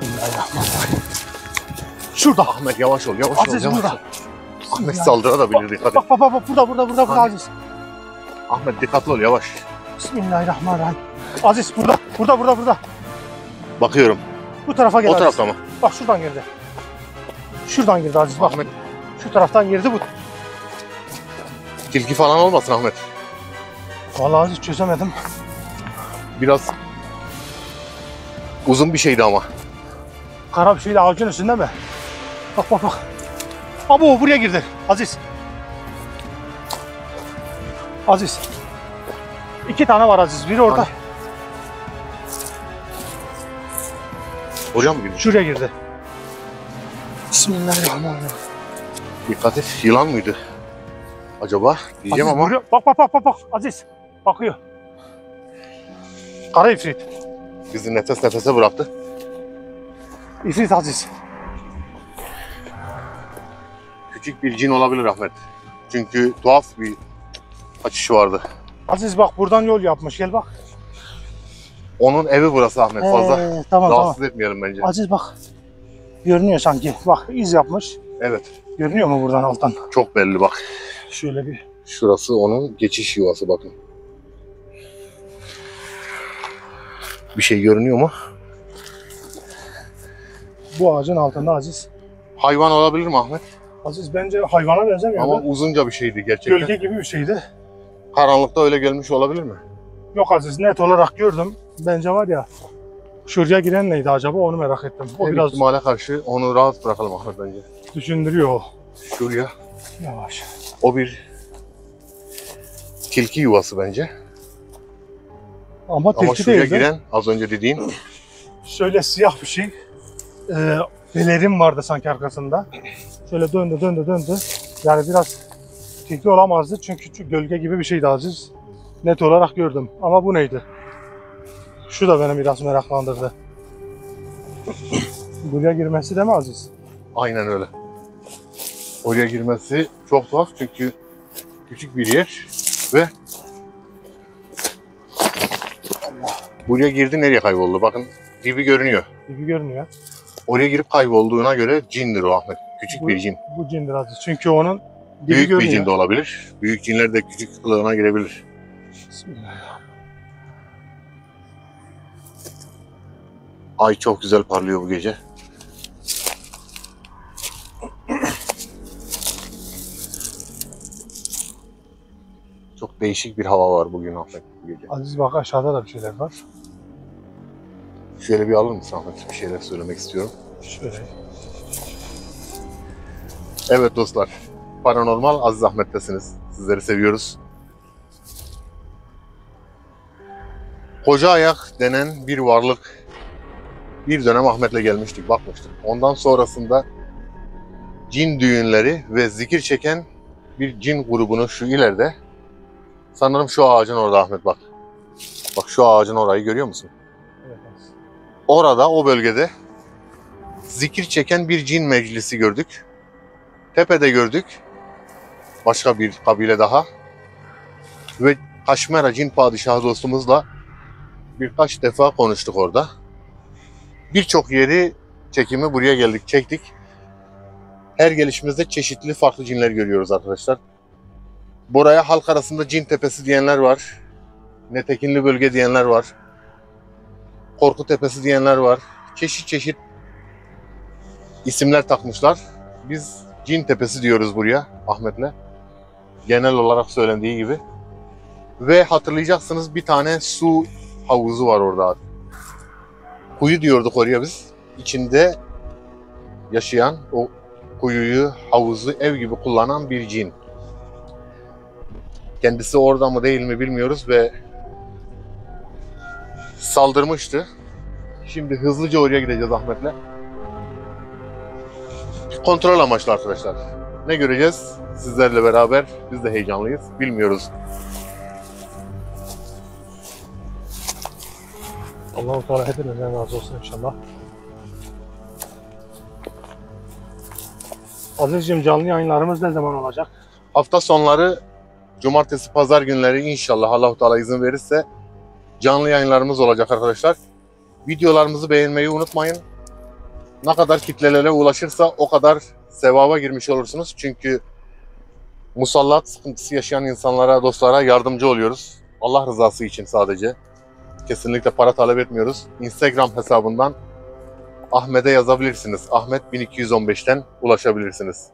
Bismillahirrahmanirrahim. Şurada. Ahmet yavaş ol, yavaş Aziz ol, yavaş burada. ol. Ahmet saldırabilir, dikkat et. Bak burada Aziz. Ahmet dikkatli ol, yavaş. Bismillahirrahmanirrahim. Aziz burada. Bakıyorum. Bu tarafa gel O Aziz. tarafta mı? Bak şuradan girdi. Şuradan girdi Aziz bak. Ahmet. Şu taraftan girdi bu. Tilki falan olmasın Ahmet. Vallahi Aziz çözemedim. Biraz uzun bir şeydi ama. Kara bir şeyle ağacın üstünde mi? Bak. Abo buraya girdi. Aziz. İki tane var Aziz. Biri orada. Hani? Oraya mı gidiyor? Şuraya girdi. Bismillahirrahmanirrahim. Dikkat et, yılan mıydı? Acaba diyeceğim Aziz, ama. vuruyor. Bak Aziz. Bakıyor. Kara ifrit. Bizi nefes nefese bıraktı. İfrit Aziz. Küçük bir cin olabilir Ahmet. Çünkü tuhaf bir kaçışı vardı. Aziz bak buradan yol yapmış. Gel bak. Onun evi burası Ahmet. Fazla Tamam. rahatsız etmeyelim bence. Aziz bak. Görünüyor sanki. Bak iz yapmış. Evet. Görünüyor mu buradan alttan? Çok belli bak. Şöyle bir. Şurası onun geçiş yuvası bakın. Bir şey görünüyor mu? Bu ağacın altında Aziz. Hayvan olabilir mi Ahmet? Aziz bence hayvana benzemiyor. Ama Ama uzunca bir şeydi gerçekten. gölge gibi bir şeydi. Karanlıkta öyle gelmiş olabilir mi? Yok Aziz net olarak gördüm. Bence var ya şuraya giren neydi acaba onu merak ettim. O O biraz ihtimale karşı onu rahat bırakalım Ahmet bence. düşündürüyor o. Şuraya. Yavaş. O bir tilki yuvası bence. Ama Ama tilki şuraya değildi. giren az önce dediğin Şöyle siyah bir şey. Pelerin vardı sanki arkasında. Şöyle döndü. Yani biraz tilki olamazdı çünkü gölge gibi bir şeydi Aziz. Net olarak gördüm. Ama bu neydi? Şu da beni biraz meraklandırdı. Buraya girmesi de mi Aziz? aynen öyle. Oraya girmesi çok tuhaf çünkü küçük bir yer ve buraya girdi nereye kayboldu? Bakın dibi görünüyor. Gibi görünüyor. Oraya girip kaybolduğuna göre cindir o Ahmet. Küçük bir cin. Bu cindir Aziz. Çünkü onun dibi Büyük görünüyor. bir cin de olabilir. Büyük cinler de küçük kılığına girebilir. Bismillah. Ay çok güzel parlıyor bu gece. Çok değişik bir hava var bugün Ahmet bu gece. Aziz bak aşağıda da bir şeyler var. Şöyle bir alır mısın Ahmet? Bir şeyler söylemek istiyorum. Şöyle. Evet dostlar, Paranormal Aziz Ahmet'tesiniz. Sizleri seviyoruz. Koca ayak denen bir varlık bir dönem Ahmet'le gelmiştik, bakmıştık. Ondan sonrasında cin düğünleri ve zikir çeken bir cin grubunu şu ileride, sanırım şu ağacın orada Ahmet bak. Bak şu ağacın orayı görüyor musun? Evet, Aziz. Orada, o bölgede zikir çeken bir cin meclisi gördük. Tepede gördük. Başka bir kabile daha. Ve Kaşmera cin padişahı dostumuzla birkaç defa konuştuk orada. Birçok yeri çekimi buraya geldik, çektik. Her gelişimizde çeşitli farklı cinler görüyoruz arkadaşlar. Buraya halk arasında cin tepesi diyenler var. Netekinli bölge diyenler var. Korku tepesi diyenler var. Çeşit çeşit isimler takmışlar. Biz cin tepesi diyoruz buraya Ahmet'le. Genel olarak söylendiği gibi. Ve hatırlayacaksınız bir tane su havuzu var orada. Kuyu diyorduk oraya biz. İçinde yaşayan, o kuyuyu, havuzu ev gibi kullanan bir cin. Kendisi orada mı değil mi bilmiyoruz ve saldırmıştı. Şimdi hızlıca oraya gideceğiz Ahmet'le. Kontrol amaçlı arkadaşlar. Ne göreceğiz? Sizlerle beraber biz de heyecanlıyız. Bilmiyoruz. Allah-u Teala hepinizden razı olsun inşallah. Azizciğim canlı yayınlarımız ne zaman olacak? Hafta sonları cumartesi, pazar günleri inşallah Allah-u Teala izin verirse canlı yayınlarımız olacak arkadaşlar. Videolarımızı beğenmeyi unutmayın. ne kadar kitlelere ulaşırsa o kadar sevaba girmiş olursunuz. Çünkü musallat sıkıntısı yaşayan insanlara, dostlara yardımcı oluyoruz. Allah rızası için sadece. Kesinlikle para talep etmiyoruz. Instagram hesabından Ahmet'e yazabilirsiniz. Ahmet 1215'ten ulaşabilirsiniz.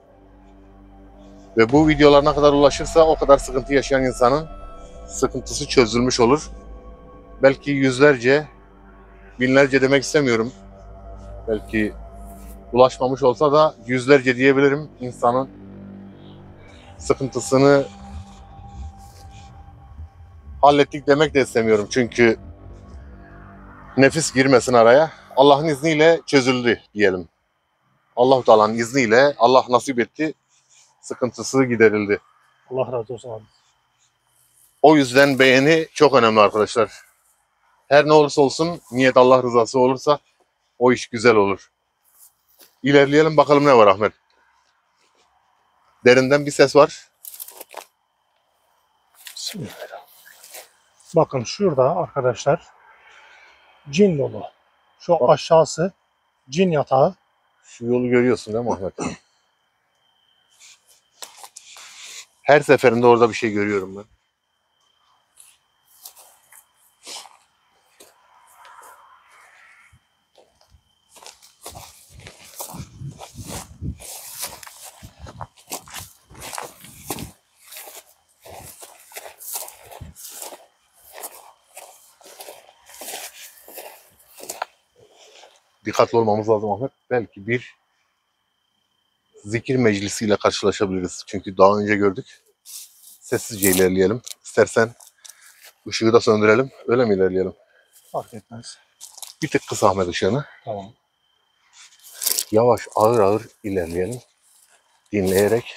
Ve bu videolar ne kadar ulaşırsa o kadar sıkıntı yaşayan insanın sıkıntısı çözülmüş olur. Belki yüzlerce, binlerce demek istemiyorum. Belki ulaşmamış olsa da yüzlerce diyebilirim, insanın sıkıntısını hallettik demek de istemiyorum. Çünkü nefis girmesin araya. Allah'ın izniyle çözüldü diyelim. Allah-u Teala'nın izniyle Allah nasip etti. Sıkıntısı giderildi. Allah razı olsun abi. O yüzden beğeni çok önemli arkadaşlar. Her ne olursa olsun niyet Allah rızası olursa o iş güzel olur. İlerleyelim bakalım ne var Ahmet. Derinden bir ses var. Bismillahirrahmanirrahim. Bakın şurada arkadaşlar cin dolu. Şu Bak. aşağısı cin yatağı. Şu yolu görüyorsun değil mi Ahmet? Her seferinde orada bir şey görüyorum ben. Dikkatli olmamız lazım Ahmet. Belki bir zikir meclisiyle karşılaşabiliriz. Çünkü daha önce gördük. Sessizce ilerleyelim. İstersen ışığı da söndürelim. Öyle mi ilerleyelim? Fark etmez. Bir tık kıs Ahmet ışığını. Tamam. Yavaş, ağır ağır ilerleyelim. Dinleyerek.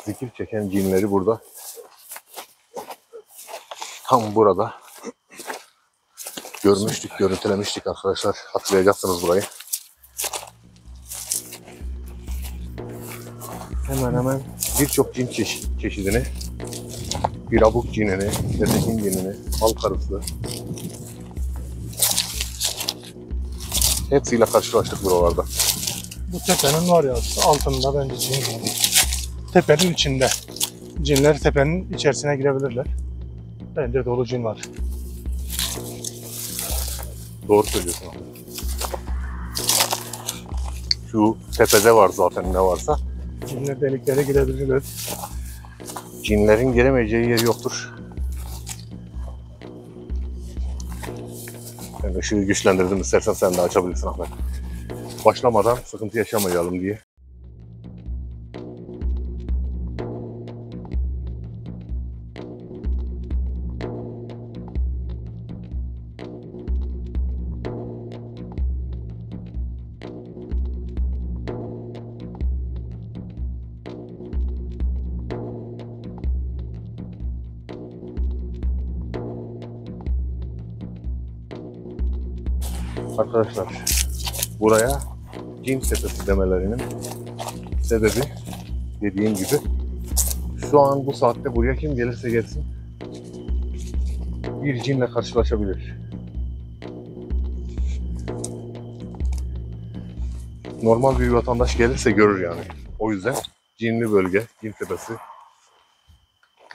Zikir çeken cinleri burada. Tam burada görmüştük, görüntülemiştik arkadaşlar. Hatırlayacaksınız burayı. Hemen birçok cin çeşidini, bir abuk cinini, tetekin cinini, bal karısı, hepsiyle karşılaştık buralarda. Bu tepenin var ya altında bence cin var. Tepenin içinde. Cinler tepenin içerisine girebilirler. Bence dolu cin var. Doğru söylüyorsun abi. Şu tepede var zaten ne varsa. Cinler deliklere girebilirler. Cinlerin giremeyeceği yer yoktur. Ben ışığı güçlendirdim. İstersen sen de açabilirsin Ahmet. Başlamadan sıkıntı yaşamayalım diye. Arkadaşlar, buraya cin tepesi demelerinin sebebi dediğim gibi şu an bu saatte buraya kim gelirse gelsin bir cinle karşılaşabilir. Normal bir vatandaş gelirse görür yani. O yüzden cinli bölge, cin tepesi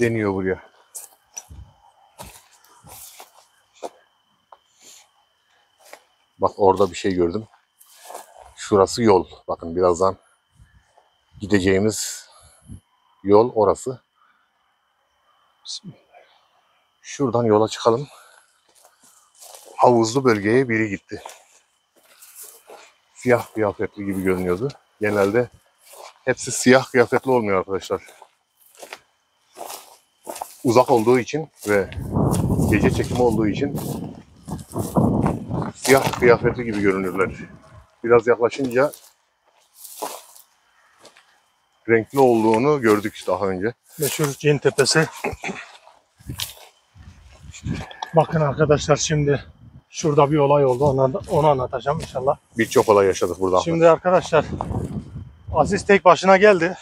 deniyor buraya. Bak orada bir şey gördüm. Şurası yol. Bakın birazdan gideceğimiz yol orası. Şuradan yola çıkalım. Havuzlu bölgeye biri gitti. Siyah kıyafetli gibi görünüyordu. Genelde hepsi siyah kıyafetli olmuyor arkadaşlar. Uzak olduğu için ve gece çekimi olduğu için siyah kıyafetli gibi görünürler. Biraz yaklaşınca renkli olduğunu gördük daha önce. Meşhur cin tepesi. Bakın arkadaşlar şimdi şurada bir olay oldu. Onu anlatacağım inşallah. Birçok olay yaşadık burada. Şimdi arkadaşlar Aziz tek başına geldi.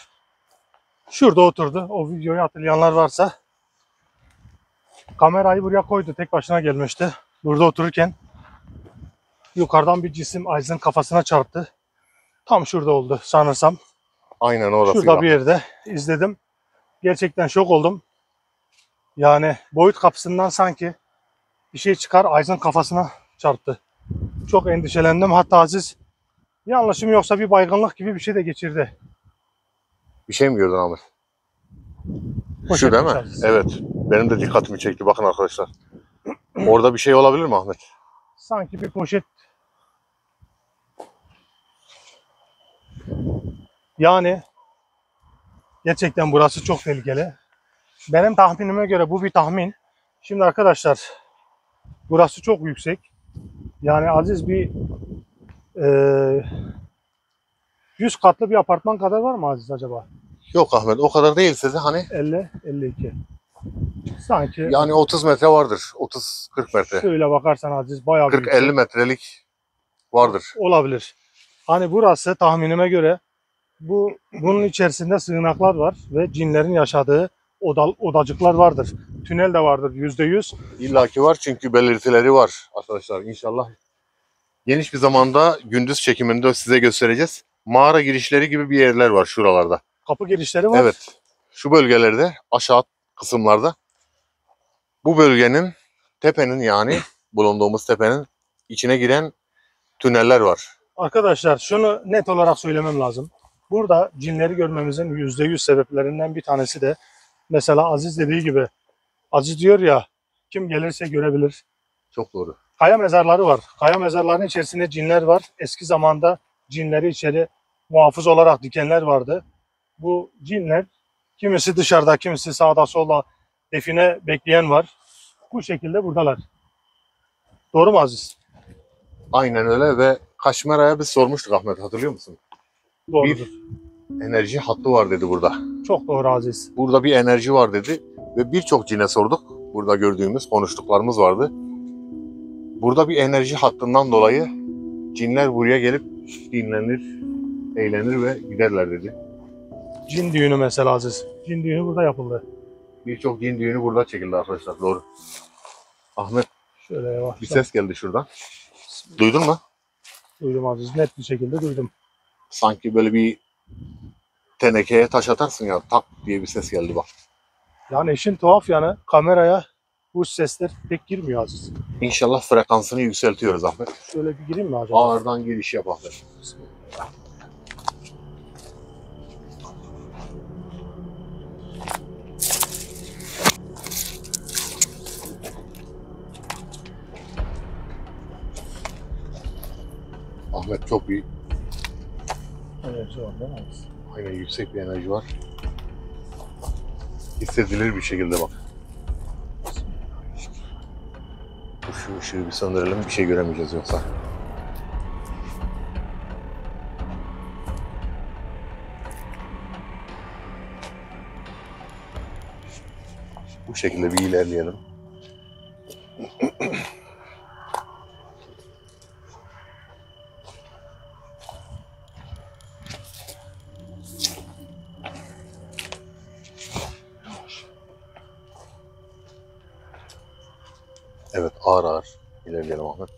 Şurada oturdu. O videoyu hatırlayanlar varsa kamerayı buraya koydu. Tek başına gelmişti. Burada otururken yukarıdan bir cisim Aziz'in kafasına çarptı. Tam şurada oldu sanırsam. Aynen orası. Şurada bir yerde izledim. Gerçekten şok oldum. Yani boyut kapısından sanki bir şey çıkar Aziz'in kafasına çarptı. Çok endişelendim. Hatta Aziz yanlışım yoksa bir baygınlık gibi bir şey de geçirdi. Bir şey mi gördün Ahmet? Şu Poşet değil mi? Aziz. Evet. Benim de dikkatimi çekti. Bakın arkadaşlar. Orada bir şey olabilir mi Ahmet? Sanki bir poşet. Yani gerçekten burası çok tehlikeli. Benim tahminime göre bu bir tahmin. Şimdi arkadaşlar burası çok yüksek. Yani Aziz bir 100 katlı bir apartman kadar var mı Aziz acaba? Yok Ahmet, o kadar değilse de hani 50, 52. Sanki yani 30 metre vardır. 30-40 metre. şöyle bakarsan Aziz bayağı bir 40-50 yüksek. metrelik vardır. Olabilir. Hani burası tahminime göre bunun içerisinde sığınaklar var ve cinlerin yaşadığı odacıklar vardır. Tünel de vardır %100. İlla ki var çünkü belirtileri var arkadaşlar. İnşallah geniş bir zamanda gündüz çekiminde size göstereceğiz. Mağara girişleri gibi bir yerler var şuralarda. Kapı girişleri var. Evet. Şu bölgelerde, aşağı kısımlarda bu bölgenin, tepenin yani bulunduğumuz tepenin içine giren tüneller var. Arkadaşlar şunu net olarak söylemem lazım. Burada cinleri görmemizin %100 sebeplerinden bir tanesi de mesela Aziz dediği gibi, Aziz diyor ya, kim gelirse görebilir. Çok doğru. Kaya mezarları var. Kaya mezarlarının içerisinde cinler var. Eski zamanda cinleri içeri muhafız olarak dikenler vardı. Bu cinler kimisi dışarıda, kimisi sağda solda define bekleyen var. Bu şekilde buradalar. Doğru mu Aziz? Aynen öyle ve Kaşmera'ya biz sormuştuk Ahmet, hatırlıyor musun? Doğrudur. Bir enerji hattı var dedi burada. Çok doğru Aziz. Burada bir enerji var dedi ve birçok cine sorduk. Burada gördüğümüz, konuştuklarımız vardı. Burada bir enerji hattından dolayı cinler buraya gelip dinlenir, eğlenir ve giderler dedi. Cin düğünü mesela Aziz. Cin düğünü burada yapıldı. Birçok cin düğünü burada çekildi arkadaşlar, doğru. Ahmet, Şöyle yavaş. bir ses geldi şuradan. Duydun mu? Duydum Aziz. Net bir şekilde duydum. Sanki böyle bir tenekeye taş atarsın ya, tak diye bir ses geldi bak. Yani işin tuhaf yanı kameraya bu sesler pek girmiyor Aziz. İnşallah frekansını yükseltiyoruz Ahmet. Şöyle bir gireyim mi acaba? Ağırdan giriş yap Ahmet. Ahmet çok bir Enerji var değil mi Aziz? aynen yüksek bir enerji var. Hissedilir bir şekilde bak. Şu ışığı bir söndürelim, bir şey göremeyeceğiz yoksa. Bu şekilde bir ilerleyelim. Evet, ağır ağır ilerleyelim Ahmet.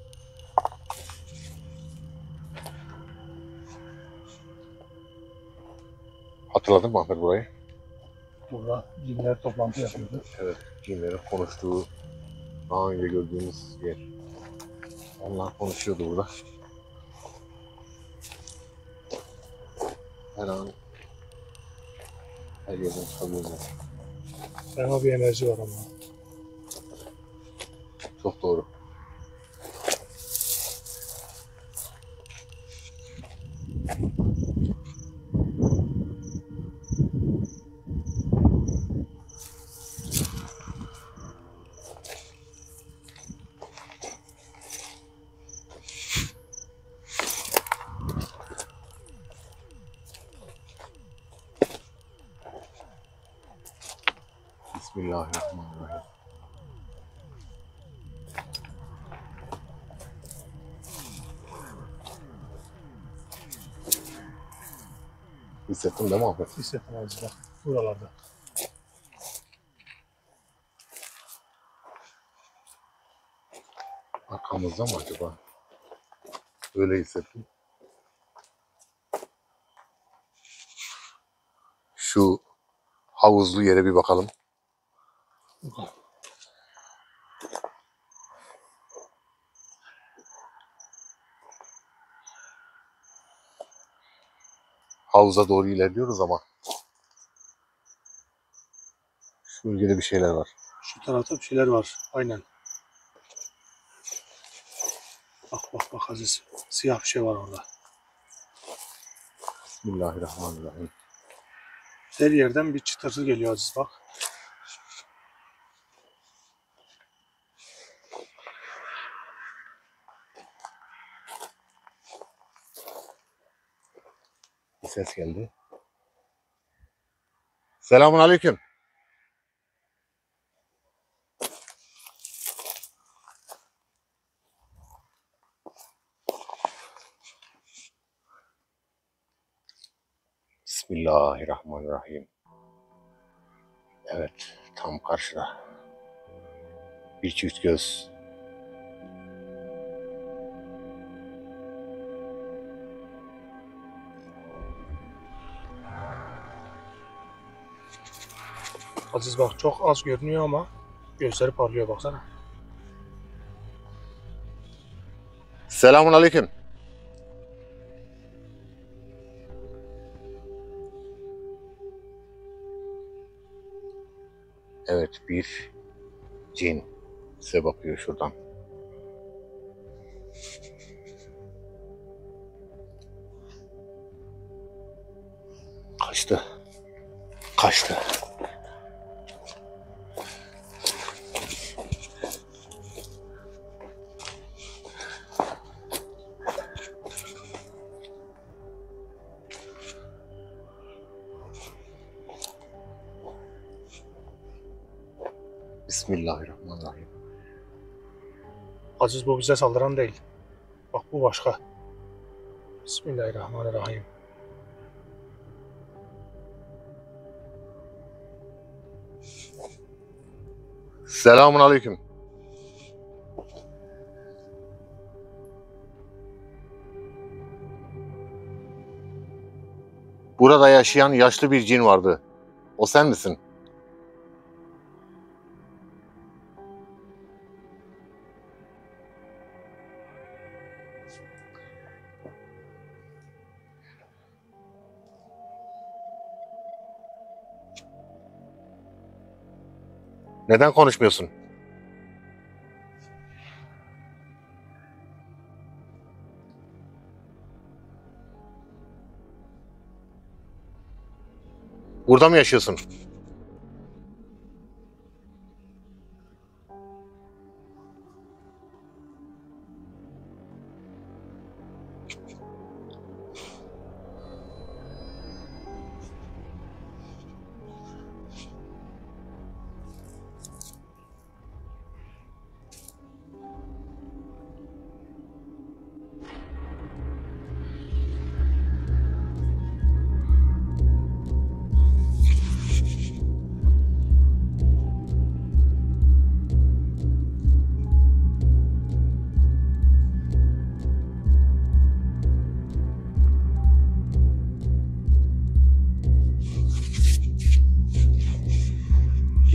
Hatırladın mı Ahmet burayı? Burada cinler toplantı yapıyordu. Evet, cinlerin konuştuğu, daha önce gördüğümüz yer. Onlar konuşuyordu burada. Her an her yerden çıkabilirler. Fena bir enerji var ama. Çok doğru. Bismillahirrahmanirrahim. Hissettin değil mi Ahmet? Hissettim Aziz bak. Buralarda. Arkamızda mı acaba? Öyle hissettim. Şu havuzlu yere bir bakalım. Havuza doğru ilerliyoruz ama şu bölgede bir şeyler var. Şu tarafta bir şeyler var. Aynen. Bak Aziz. Siyah bir şey var orada. Bismillahirrahmanirrahim. Her yerden bir çıtırtı geliyor Aziz bak. Bir ses geldi. Selamun aleyküm. Bismillahirrahmanirrahim. Evet, tam karşıda. Bir çift göz. Aziz bak çok az görünüyor ama gözleri parlıyor baksana. Selamun aleyküm. Evet, bir cin size bakıyor şuradan. Kaçtı. Kaçtı. Bismillahirrahmanirrahim. Aziz bu bize saldıran değil. Bak bu başka. Bismillahirrahmanirrahim. Selamun aleyküm. Burada yaşayan yaşlı bir cin vardı. O sen misin? Neden konuşmuyorsun? Burada mı yaşıyorsun?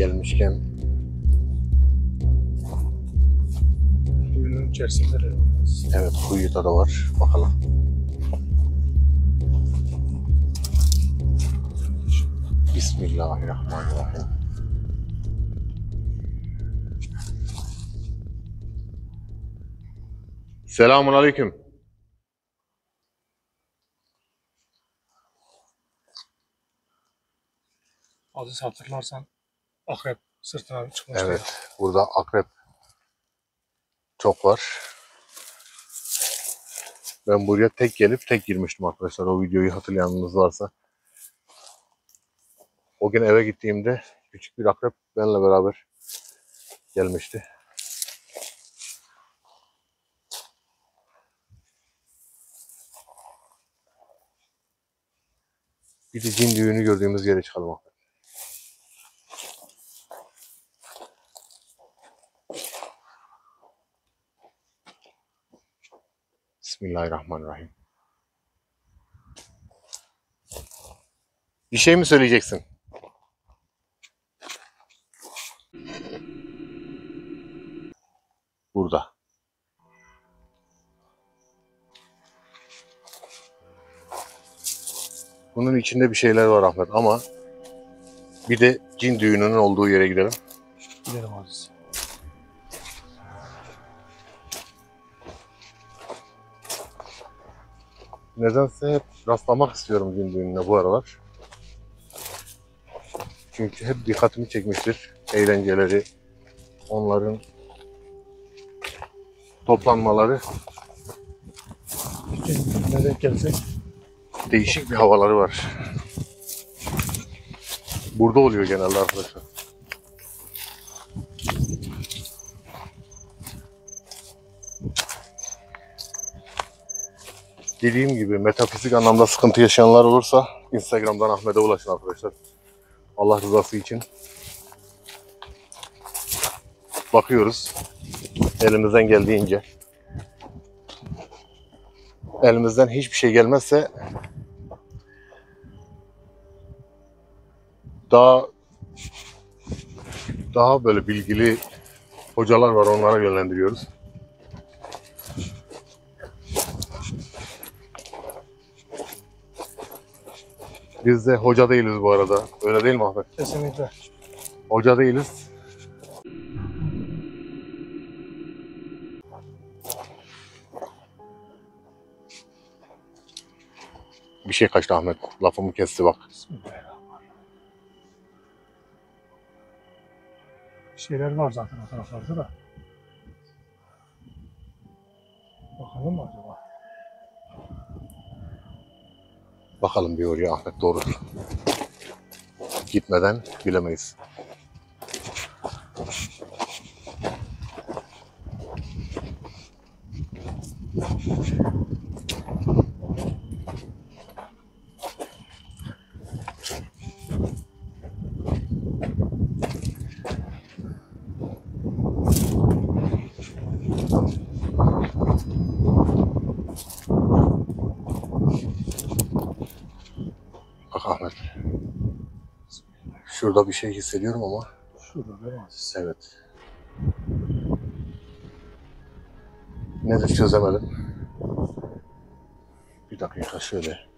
Gelmişken Kuyunun içerisinde de olmaz. evet kuyuda da var. Bakalım. Bismillahirrahmanirrahim. Selamun aleyküm. Aziz hatırlarsan akrep sırtına çıkmıştı. Evet, burada akrep çok var. Ben buraya tek gelip tek girmiştim arkadaşlar. O videoyu hatırlayanınız varsa. O gün eve gittiğimde küçük bir akrep benimle beraber gelmişti. Bir de cin düğünü gördüğümüz yere çıkalım. Bismillahirrahmanirrahim. Bir şey mi söyleyeceksin? Burada. Bunun içinde bir şeyler var Ahmet ama bir de cin düğününün olduğu yere gidelim. Gidelim Aziz. Nedense hep rastlamak istiyorum cin düğününe bu aralar. Çünkü hep dikkatimi çekmiştir. Eğlenceleri, onların toplanmaları, Ne denk gelsek. değişik bir havaları var. Burada oluyor genelde arkadaşlar. Dediğim gibi metafizik anlamda sıkıntı yaşayanlar olursa Instagram'dan Ahmet'e ulaşın arkadaşlar. Allah rızası için. Bakıyoruz. Elimizden geldiğince. Elimizden hiçbir şey gelmezse daha böyle bilgili hocalar var, onlara yönlendiriyoruz. Biz de hoca değiliz bu arada. Öyle değil mi Ahmet? Kesinlikle. Hoca değiliz. Bir şey kaçtı Ahmet. Lafımı kesti bak. Bismillahirrahmanirrahim. Şeyler var zaten o taraflarda da. Bakalım mı acaba? Bakalım bir oraya Ahmet, doğrudur. Gitmeden bilemeyiz. Bak Ahmet. Şurada bir şey hissediyorum ama. Şurada değil mi Aziz? Evet. Nedir çözemedim. Bir dakika şöyle.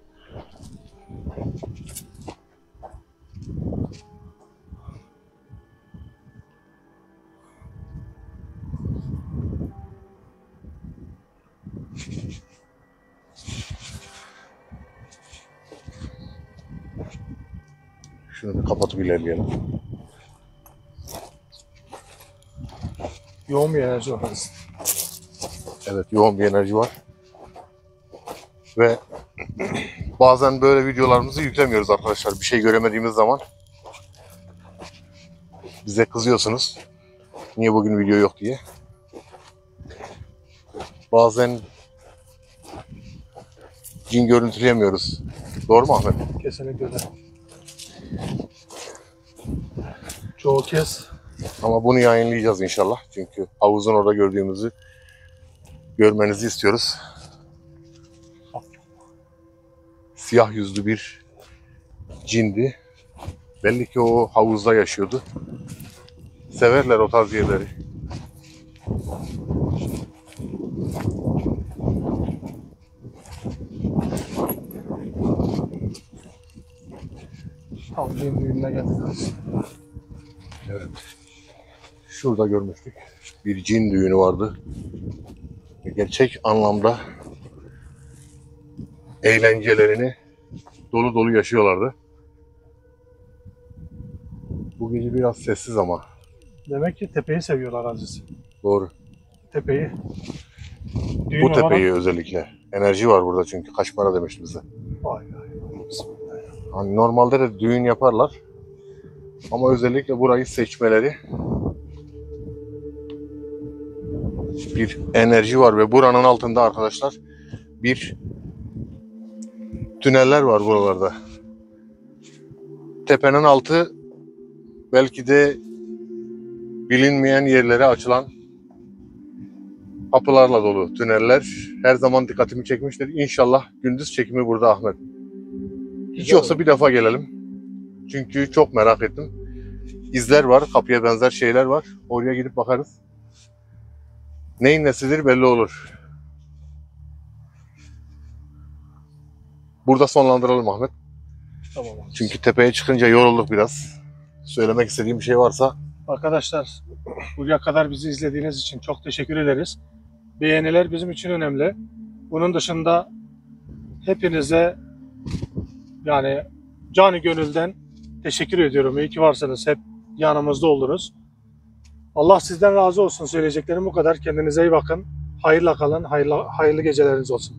Şunu bir kapatıp ilerleyelim. Yoğun bir enerji var Aziz. Evet, yoğun bir enerji var. Ve bazen böyle videolarımızı yüklemiyoruz arkadaşlar. Bir şey göremediğimiz zaman bize kızıyorsunuz. Niye bugün video yok diye. Bazen cin görüntüleyemiyoruz. Doğru mu Ahmet? Kesinlikle öyle. Çoğu kez Ama bunu yayınlayacağız inşallah. Çünkü havuzun orada gördüğümüzü görmenizi istiyoruz. Siyah yüzlü bir cindi. Belli ki o havuzda yaşıyordu. Severler o tarz yerleri. avcının düğününe geldik Aziz. Evet. Şurada görmüştük. Bir cin düğünü vardı. Gerçek anlamda eğlencelerini dolu dolu yaşıyorlardı. Bu gece biraz sessiz ama. Demek ki tepeyi seviyorlar Aziz. Doğru. Tepeyi. Düğün Bu olarak- tepeyi özellikle. Enerji var burada çünkü. Kaç para demişti bize. Vay vay. Bismillahirrahmanirrahim. Hani normalde de düğün yaparlar. Ama özellikle burayı seçmeleri, bir enerji var ve buranın altında arkadaşlar bir tüneller var buralarda. Tepenin altı belki de bilinmeyen yerlere açılan kapılarla dolu tüneller her zaman dikkatimi çekmiştir. İnşallah gündüz çekimi burada Ahmet. Hiç Güzel yoksa olur. bir defa gelelim. Çünkü çok merak ettim. İzler var, kapıya benzer şeyler var. Oraya gidip bakarız. Neyin nesidir belli olur. Burada sonlandıralım Ahmet. Tamam abi. Çünkü tepeye çıkınca yorulduk biraz. Söylemek istediğim bir şey varsa. Arkadaşlar, buraya kadar bizi izlediğiniz için çok teşekkür ederiz. Beğeniler bizim için önemli. Bunun dışında hepinize yani canı gönülden teşekkür ediyorum. İyi ki varsınız. Hep yanımızda oluruz. Allah sizden razı olsun. Söyleyeceklerim bu kadar. Kendinize iyi bakın. Hayırla kalın. Hayırlı geceleriniz olsun.